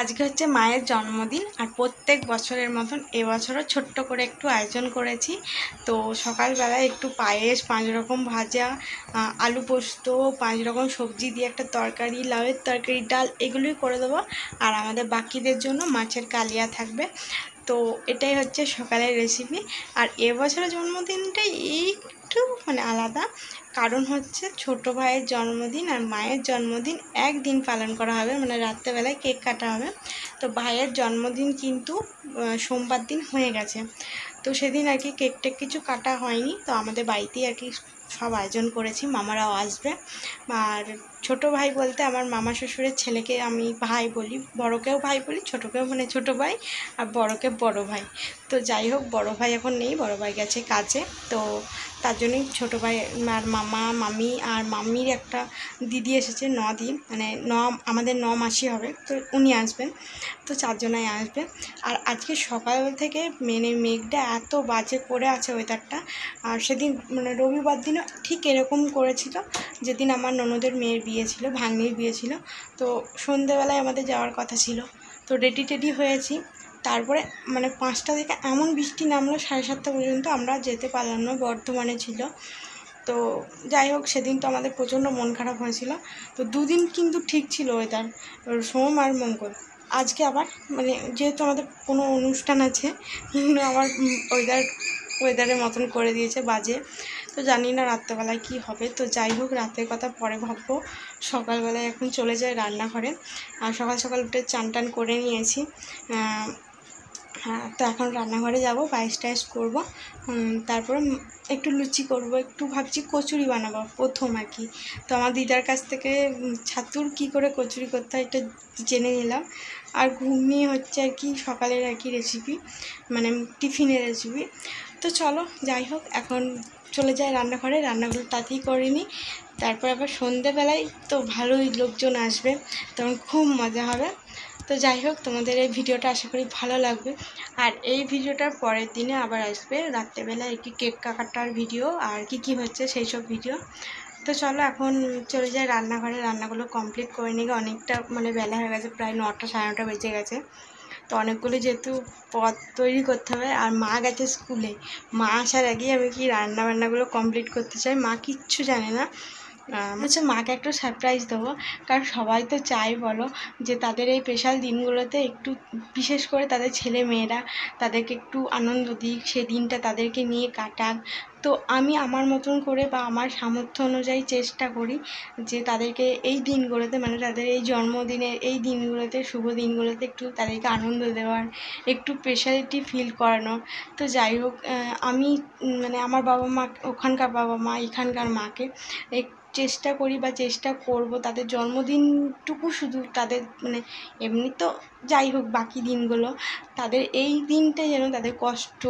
আজকে হচ্ছে মায়ের জন্মদিন আর প্রত্যেক বছরের মতন এবছরও ছোট্ট করে একটু আয়োজন করেছি। তো সকালবেলায় একটু পায়েস, 5 রকম ভাজা, আলু পোস্ত, 5 রকম সবজি দিয়ে একটা তরকারি, লাউয়ের তরকারি, ডাল এগুলোই করে দেবো। আর আমাদের বাকিদের জন্য মাছের কালিয়া থাকবে। তো এটাই হচ্ছে সকালের রেসিপি। আর এবছরের জন্মদিনটাই একটু আলাদা, কারণ হচ্ছে ছোটো ভাইয়ের জন্মদিন আর মায়ের জন্মদিন একদিন পালন করা হবে, রাত্রেবেলায় কেক কাটা হবে। তো ভাইয়ের জন্মদিন কিন্তু সোমবার দিন হয়ে গেছে, তো সেদিন আর কি কেক টেক কিছু কাটা হয়নি। তো আমাদের বাড়িতেই আর কি সব আয়োজন করেছি, মামারাও আসবে। আর ছোটো ভাই বলতে আমার মামা শ্বশুরের ছেলেকে আমি ভাই বলি, বড়কেও ভাই বলি, ছোটোকেও ছোটো ভাই, আর বড়কে বড় ভাই। তো যাই হোক, বড় ভাই এখন নেই, বড় ভাই গেছে কাজে। তো তার জন্যই ছোটো ভাই আর মামা মামি আর মামির একটা দিদি এসেছে, দিন আমাদের মাসি হবে, তো উনি আসবেন। তো 4 জনাই আসবে। আর আজকে সকাল থেকে মেঘটা এত বাজে করে আছে ওয়েদারটা। আর সেদিন রবিবার দিনও ঠিক এরকম করেছিল, যেদিন আমার ননদের মেয়ের বিয়ে ছিল, ভাগ্নির বিয়ে ছিল। তো সন্ধেবেলায় আমাদের যাওয়ার কথা ছিল, তো রেডি হয়েছি। তারপরে 5টা থেকে এমন বৃষ্টি নামলো, 7:30 পর্যন্ত আমরা যেতে পারলাম না, বর্ধমানে ছিল। তো যাই হোক, সেদিন তো আমাদের প্রচণ্ড মন খারাপ হয়েছিল। তো 2 দিন কিন্তু ঠিক ছিল ওয়েদার, সোম আর মঙ্গল। আজকে আবার যেহেতু আমাদের কোনো অনুষ্ঠান আছে, আবার ওয়েদারের মতন করে দিয়েছে বাজে। তো জানি না রাত্রেবেলায় কী হবে। তো যাই হোক, রাতের কথা পরে ভাববো। সকালবেলায় এখন চলে যায় রান্নাঘরে। আর সকাল সকাল উঠে চান টান করে নিয়েছি। হ্যাঁ, তো এখন রান্নাঘরে যাব, পায়েস টায়েস করবো। তারপরে একটু লুচি করব, একটু ভাবছি কচুরি বানাবো প্রথম আর কি। তো আমার দিদার কাছ থেকে ছাতুর কী করে কচুরি করতে হয় এটা জেনে নিলাম। আর ঘুগনি হচ্ছে আর কি সকালের আর কি রেসিপি, টিফিনের রেসিপি। তো চলো, যাই হোক, এখন চলে যায় রান্নাঘরে, রান্নাগুলো তাড়াতাড়ি করে নিই। তারপর আবার সন্ধেবেলায় তো ভালোই লোকজন আসবে, তখন খুব মজা হবে। তো যাই হোক, তোমাদের এই ভিডিওটা আশা করি ভালো লাগবে। আর এই ভিডিওটার পরের দিনে আবার আসবে রাত্রেবেলা একটি কেক কাটার ভিডিও, আর কি হচ্ছে সেই সব ভিডিও। তো চলো, এখন চলে যাই রান্নাঘরে, রান্নাগুলো কমপ্লিট করে নিয়ে। অনেকটা বেলা হয়ে গেছে, প্রায় 9টা 9:30 বেজে গেছে। তো অনেকগুলো যেহেতু পদ তৈরি করতে হবে, আর মা গেছে স্কুলে। মা আসার আগেই আমি কি রান্নাবান্নাগুলো কমপ্লিট করতে চাই। মা কিচ্ছু জানে না। মাকে একটু সারপ্রাইজ দেবো, কারণ সবাই তো চাই বলো যে তাদের এই স্পেশাল দিনগুলোতে একটু, বিশেষ করে তাদের ছেলে মেয়েরা, তাদেরকে একটু আনন্দ দিক, সেই দিনটা তাদেরকে নিয়ে কাটাক। তো আমি আমার মতন করে বা আমার সামর্থ্য অনুযায়ী চেষ্টা করি যে তাদেরকে এই দিনগুলোতে, তাদের এই জন্মদিনের এই দিনগুলোতে, শুভ দিনগুলোতে একটু তাদেরকে আনন্দ দেওয়ার, একটু স্পেশালিটি ফিল করানো। তো যাই হোক, আমি আমার বাবা মা, ওখানকার বাবা মা, এখানকার মাকে চেষ্টা করি বা চেষ্টা করব তাদের জন্মদিনটুকু শুধু তাদের এমনি তো যাই হোক বাকি দিনগুলো, তাদের এই দিনটা যেন তাদের কষ্ট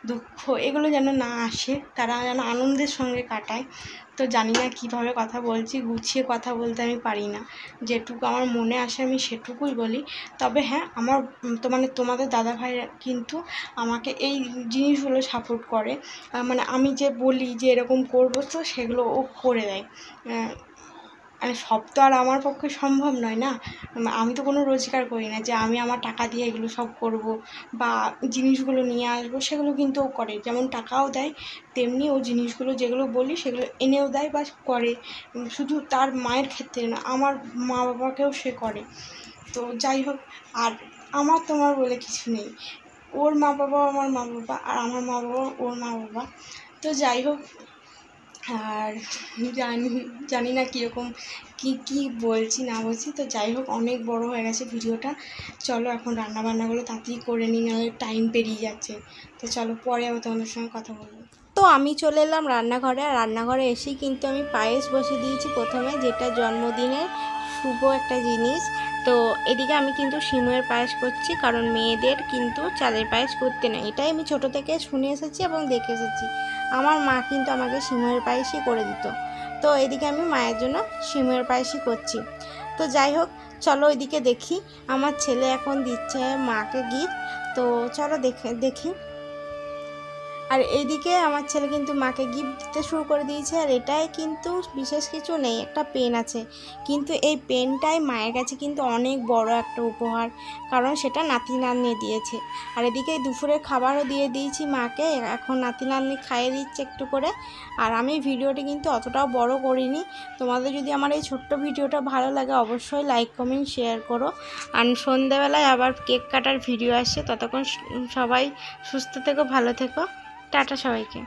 দুঃখ এগুলো যেন না আসে, তারা যেন আনন্দের সঙ্গে কাটায়। তো জানি না কীভাবে কথা বলছি, গুছিয়ে কথা বলতে আমি পারি না, যেটুকু আমার মনে আসে আমি সেটুকুই বলি। তবে হ্যাঁ, আমার তোমাদের দাদাভাইরা কিন্তু আমাকে এই জিনিসগুলো সাপোর্ট করে। আমি যে বলি যে এরকম করবো, তো সেগুলো ও করে দেয়। সব তো আর আমার পক্ষে সম্ভব নয় না। আমি তো কোনো রোজগার করি না যে আমি আমার টাকা দিয়ে এগুলো সব করব বা জিনিসগুলো নিয়ে আসবো, সেগুলো কিন্তু ও করে। যেমন টাকাও দেয়, তেমনি ও জিনিসগুলো যেগুলো বলি সেগুলো এনেও দেয় বা করে। শুধু তার মায়ের ক্ষেত্রে না, আমার মা বাবাকেও সে করে। তো যাই হোক, আর আমার তোমার বলে কিছু নেই। ওর মা বাবা আমার মা বাবা, আর আমার মা বাবা ওর মা বাবা। তো যাই হোক, আর জানি না কীরকম কী বলছি না বলছি। তো যাই হোক, অনেক বড় হয়ে গেছে ভিডিওটা। চলো এখন রান্নাবান্নাগুলো তাড়াতাড়ি করে নিই, নাহলে টাইম পেরিয়ে যাচ্ছে। তো চলো, পরে আবার তোমাদের সঙ্গে কথা বলবো। তো আমি চলে এলাম রান্নাঘরে, আর রান্নাঘরে এসেই কিন্তু আমি পায়েস বসিয়ে দিয়েছি প্রথমে, যেটা জন্মদিনের শুভ একটা জিনিস। তো এদিকে আমি কিন্তু সিমুয়ের পায়েস করছি, কারণ মেয়েদের কিন্তু চালের পায়েস করতে নেই, এটাই আমি ছোট থেকে শুনে এসেছি এবং দেখে এসেছি। আমার মা কিন্তু আমাকে সিমুয়ের পায়েসই করে দিত। তো এদিকে আমি মায়ের জন্য সিমুয়ের পায়েসই করছি। তো যাই হোক, চলো ওইদিকে দেখি, আমার ছেলে এখন দিচ্ছে মাকে গিফট। তো চলো দেখি। আর এইদিকে আমার ছেলে কিন্তু মাকে গিফট দিতে শুরু করে দিয়েছে। আর এটাই কিন্তু বিশেষ কিছু নেই, একটা পেন আছে, কিন্তু এই পেনটাই মায়ের কাছে কিন্তু অনেক বড় একটা উপহার, কারণ সেটা নাতি নাতনি দিয়েছে। আর এদিকে দুপুরের খাবারও দিয়ে দিয়েছি মাকে, এখন নাতি নাতনি খাইয়ে দিচ্ছে একটু করে। আর আমি ভিডিওটি কিন্তু অতটাও বড় করিনি। তোমাদের যদি আমার এই ছোট্ট ভিডিওটা ভালো লাগে অবশ্যই লাইক কমেন্ট শেয়ার করো। আর সন্ধ্যেবেলায় আবার কেক কাটার ভিডিও আসছে, ততক্ষণ সবাই সুস্থ থেকো, ভালো থেকো, টাটা সবাইকে।